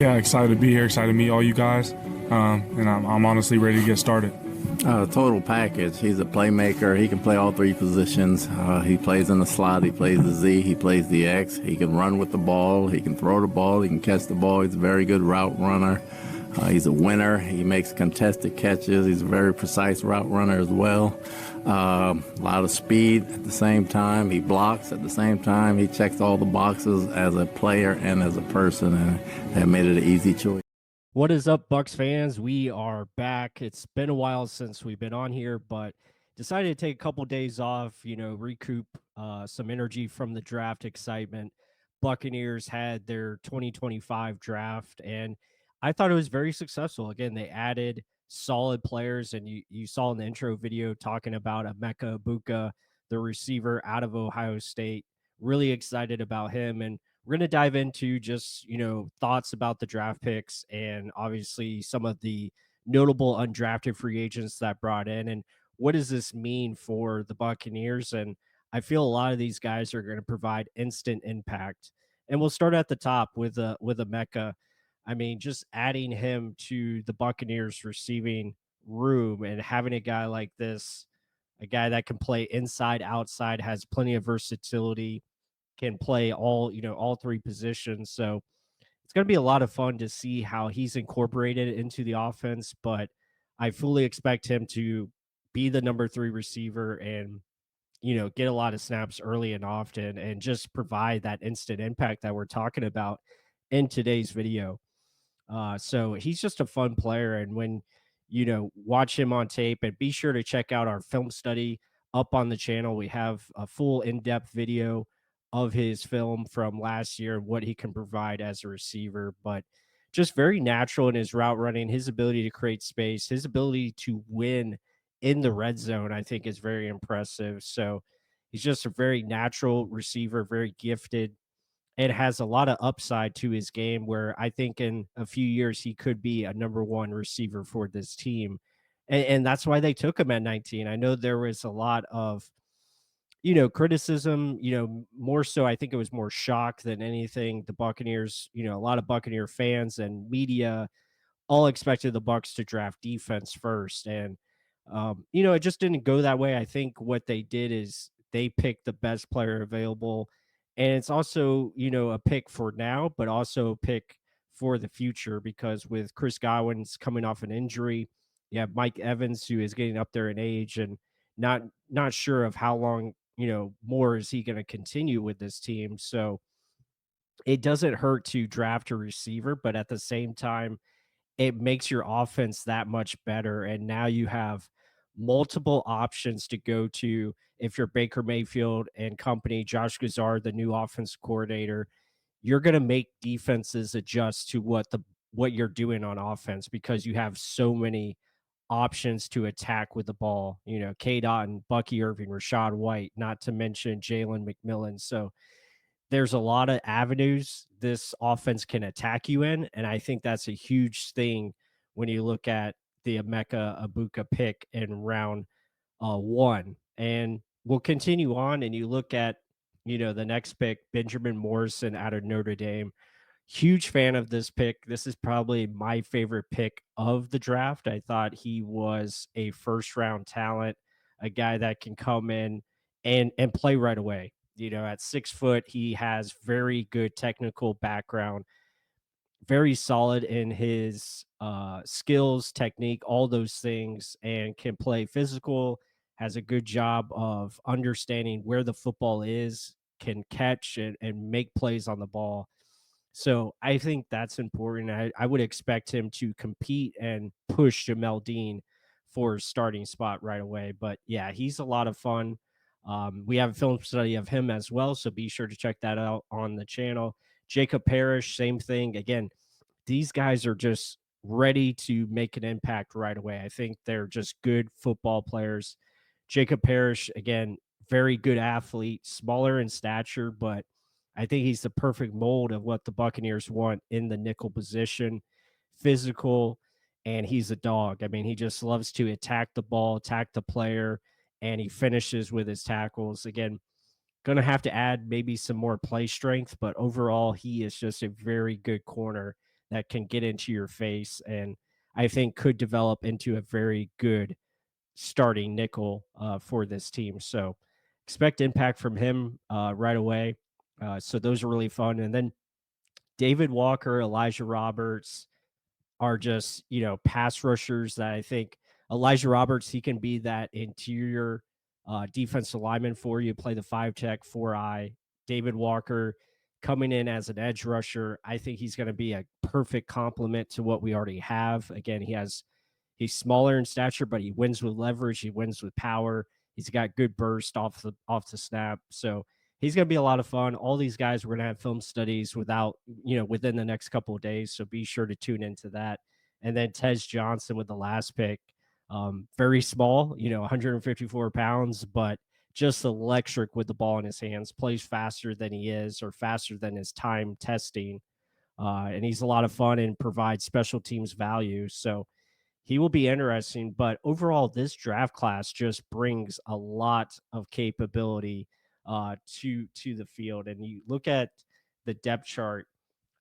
Yeah, excited to be here, excited to meet all you guys, and I'm honestly ready to get started. Total package. He's a playmaker. He can play all three positions. He plays in the slot. He plays the Z. He plays the X. He can run with the ball. He can throw the ball. He can catch the ball. He's a very good route runner. He's a winner. He makes contested catches. He's a very precise route runner as well. A lot of speed at the same time. He blocks at the same time. He checks all the boxes as a player and as a person, and that made it an easy choice. What is up, Bucs fans? We are back. It's been a while since we've been on here, but decided to take a couple days off, recoup some energy from the draft excitement. Buccaneers had their 2025 draft, and I thought it was very successful. Again, they added solid players, and you saw in the intro video talking about Egbuka, the receiver out of Ohio State. Really excited about him, and we're going to dive into just, thoughts about the draft picks and obviously some of the notable undrafted free agents that brought in and what does this mean for the Buccaneers. And I feel a lot of these guys are going to provide instant impact. And we'll start at the top with a Mecca. I mean, just adding him to the Buccaneers receiving room and having a guy like this, a guy that can play inside, outside, has plenty of versatility, can play all three positions. So it's going to be a lot of fun to see how he's incorporated into the offense. But I fully expect him to be the number three receiver and get a lot of snaps early and often and just provide that instant impact that we're talking about in today's video. So he's just a fun player. And when, watch him on tape and be sure to check out our film study up on the channel. We have a full in depth video of his film from last year and what he can provide as a receiver. But just very natural in his route running, his ability to create space, his ability to win in the red zone, I think is very impressive. So he's just a very natural receiver, very gifted, and has a lot of upside to his game where I think in a few years he could be a number one receiver for this team. And that's why they took him at 19. I know there was a lot of, criticism, more so I think it was more shock than anything. The Buccaneers, a lot of Buccaneer fans and media all expected the Bucs to draft defense first. And it just didn't go that way. I think what they did is they picked the best player available. And it's also, a pick for now, but also a pick for the future because with Chris Godwin's coming off an injury, you have Mike Evans who is getting up there in age and not sure of how long, more is he going to continue with this team. So it doesn't hurt to draft a receiver, but at the same time, it makes your offense that much better. And now you have multiple options to go to if you're Baker Mayfield and company, Josh Gazard, the new offense coordinator. You're going to make defenses adjust to what you're doing on offense because you have so many options to attack with the ball. K. Dot and Bucky Irving, Rashad White, not to mention Jalen McMillan. So there's a lot of avenues this offense can attack you in, and I think that's a huge thing when you look at the Emeka Egbuka pick in round one. And we'll continue on, and you look at the next pick, Benjamin Morrison out of Notre Dame. Huge fan of this pick. This is probably my favorite pick of the draft. I thought he was a first round talent, a guy that can come in and play right away. At 6 foot, he has very good technical background, very solid in his skills, technique, all those things, and can play physical, has a good job of understanding where the football is, can catch and make plays on the ball. So I think that's important. I would expect him to compete and push Jamel Dean for his starting spot right away. But yeah, he's a lot of fun. We have a film study of him as well, so be sure to check that out on the channel. Jacob Parrish, same thing. Again, these guys are just ready to make an impact right away. I think they're just good football players. Jacob Parrish, again, very good athlete, smaller in stature, but I think he's the perfect mold of what the Buccaneers want in the nickel position. Physical, and he's a dog. I mean, he just loves to attack the ball, attack the player, and he finishes with his tackles. Again, going to have to add maybe some more play strength, but overall, he is just a very good corner that can get into your face, and I think could develop into a very good starting nickel for this team. So expect impact from him right away. So those are really fun. And then David Walker, Elijah Roberts, are just, pass rushers that I think Elijah Roberts, he can be that interior defensive lineman for you, play the 5 tech, 4 eye. David Walker coming in as an edge rusher, I think he's going to be a perfect complement to what we already have. Again, he's smaller in stature, but he wins with leverage. He wins with power. He's got good burst off the snap. So he's going to be a lot of fun. All these guys, we're going to have film studies within the next couple of days. So be sure to tune into that. And then Tez Johnson with the last pick, very small, 154 pounds, but just electric with the ball in his hands, plays faster than he is or faster than his time testing. And he's a lot of fun and provides special teams value. So he will be interesting. But overall, this draft class just brings a lot of capability to the field. And you look at the depth chart,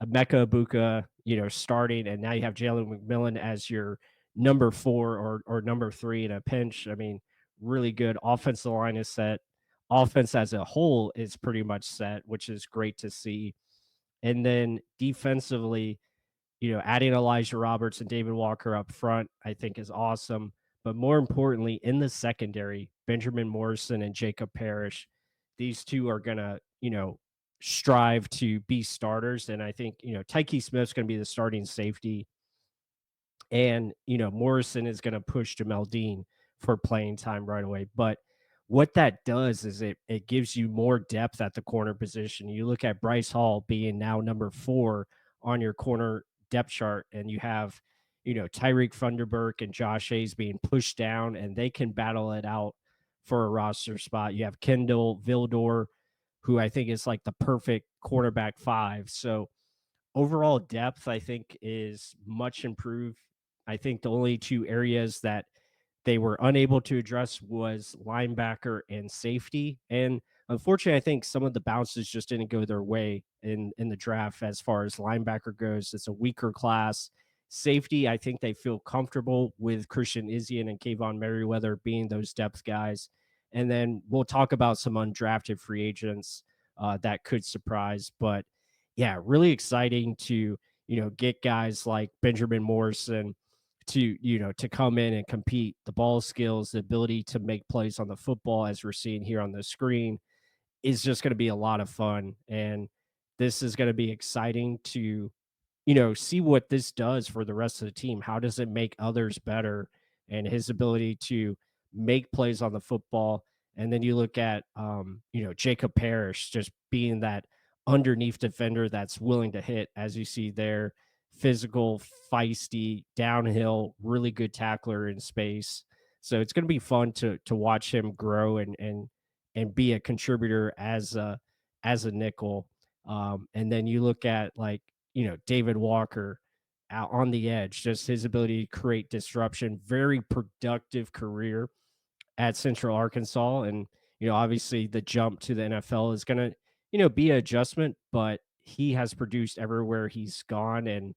Egbuka, starting, and now you have Jalen McMillan as your number 4 or number 3 in a pinch. I mean, really good. Offensive line is set. Offense as a whole is pretty much set, which is great to see. And then defensively, adding Elijah Roberts and David Walker up front, I think is awesome. But more importantly, in the secondary, Benjamin Morrison and Jacob Parrish, these two are going to, strive to be starters. And I think, Tyke Smith's going to be the starting safety. And, Morrison is going to push Jamel Dean for playing time right away. But what that does is it gives you more depth at the corner position. You look at Bryce Hall being now number 4 on your corner depth chart, and you have, Tyreek Funderburk and Josh Hayes being pushed down, and they can battle it out for a roster spot. You have Kendall Vildor, who I think is like the perfect cornerback 5. So overall depth, I think, is much improved. I think the only two areas that they were unable to address was linebacker and safety. And unfortunately, I think some of the bounces just didn't go their way in the draft as far as linebacker goes. It's a weaker class. Safety, I think they feel comfortable with Christian Izien and Kayvon Merriweather being those depth guys. And then we'll talk about some undrafted free agents that could surprise. But yeah, really exciting to, get guys like Benjamin Morrison to come in and compete. The ball skills, the ability to make plays on the football, as we're seeing here on the screen, is just going to be a lot of fun. And this is going to be exciting to, see what this does for the rest of the team. How does it make others better? And his ability to make plays on the football. And then you look at, Jacob Parrish just being that underneath defender that's willing to hit, as you see there, physical, feisty, downhill, really good tackler in space. So it's going to be fun to watch him grow and be a contributor as a nickel. And then you look at, like, David Walker out on the edge, just his ability to create disruption, very productive career at Central Arkansas. And, obviously the jump to the NFL is going to, be an adjustment, but he has produced everywhere he's gone. And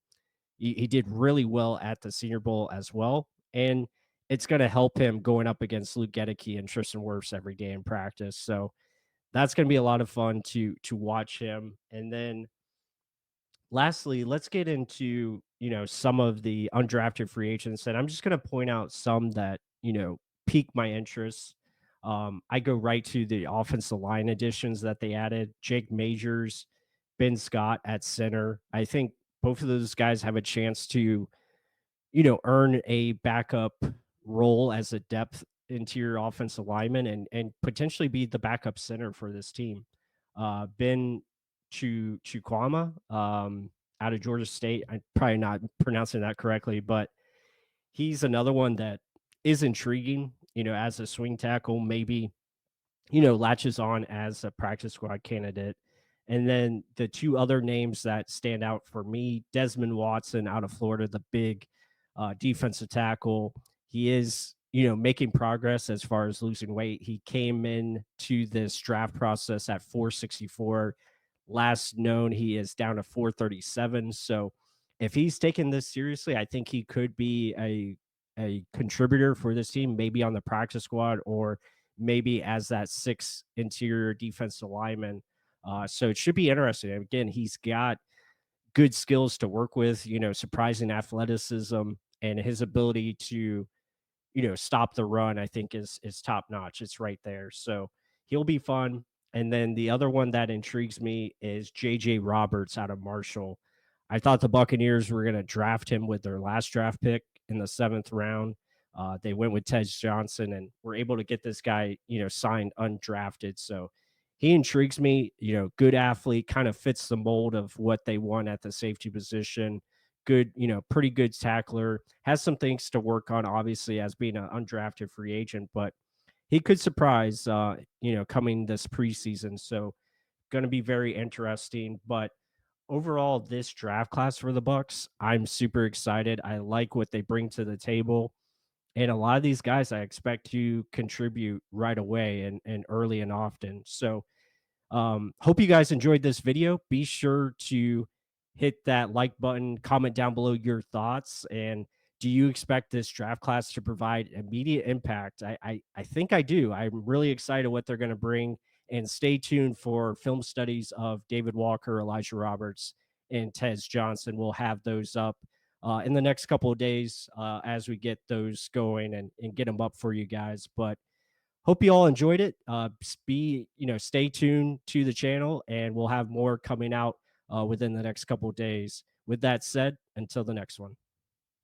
he did really well at the Senior Bowl as well. And it's going to help him going up against Luke Gedeke and Tristan Wirfs every day in practice. So that's going to be a lot of fun to watch him. And then lastly, let's get into, some of the undrafted free agents. And I'm just going to point out some that, pique my interest. I go right to the offensive line additions that they added. Jake Majors, Ben Scott at center. I think both of those guys have a chance to, earn a backup role as a depth interior offensive lineman and potentially be the backup center for this team. Ben Chukwama, out of Georgia State. I'm probably not pronouncing that correctly, but he's another one that is intriguing, as a swing tackle, maybe, latches on as a practice squad candidate. And then the two other names that stand out for me, Desmond Watson out of Florida, the big defensive tackle. He is, making progress as far as losing weight. He came in to this draft process at 464. Last known, he is down to 437. So if he's taking this seriously, I think he could be a contributor for this team, maybe on the practice squad or maybe as that sixth interior defensive lineman. So it should be interesting. Again, he's got good skills to work with, surprising athleticism and his ability to, stop the run, I think is top notch. It's right there. So he'll be fun. And then the other one that intrigues me is JJ Roberts out of Marshall. I thought the Buccaneers were going to draft him with their last draft pick in the 7th round. They went with Ted Johnson and were able to get this guy, signed undrafted. So he intrigues me, good athlete, kind of fits the mold of what they want at the safety position. Good, pretty good tackler, has some things to work on, obviously, as being an undrafted free agent, but he could surprise, coming this preseason. So going to be very interesting. But overall, this draft class for the Bucs, I'm super excited. I like what they bring to the table. And a lot of these guys I expect to contribute right away and early and often. So hope you guys enjoyed this video. Be sure to hit that like button, comment down below your thoughts, and do you expect this draft class to provide immediate impact? I think I do. I'm really excited what they're going to bring, and stay tuned for film studies of David Walker, Elijah Roberts, and Tez Johnson. We'll have those up in the next couple of days as we get those going and get them up for you guys. But hope you all enjoyed it. Stay tuned to the channel, and we'll have more coming out within the next couple of days. With that said, until the next one.